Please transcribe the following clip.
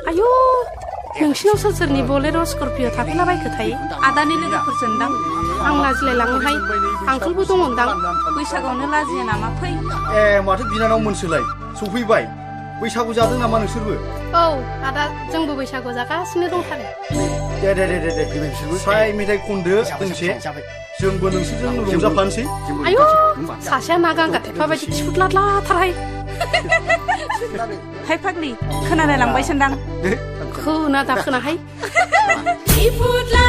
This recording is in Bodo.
आयु नोंसिनाव सोर सोरनि बलेर' स्करपिय' थाफैलाबायखो थायो आदानि लोगोफोरजोंदां आं लाजिलायलाङोहाय आंखोलबो दङदां बैसागोआवनो लाजियो नामा फै ए माथो बिनानाव मोनसोलाय सफैबाय बैसागु जादों नामा नोंसोरबो औ आदा जोंबो बैसागु जागासिनो दंथारो दे साय मेथाइ खनदो दोंसे जोंबो नोंसोरजों रंजाफानोसै आयु सासेया ना गांगा थेफा बायदि थिफुदलादलाथारहाय हाय फाग्लि खोनालायलांबाय सानदां खोना दा खोनाहाय थिफुदला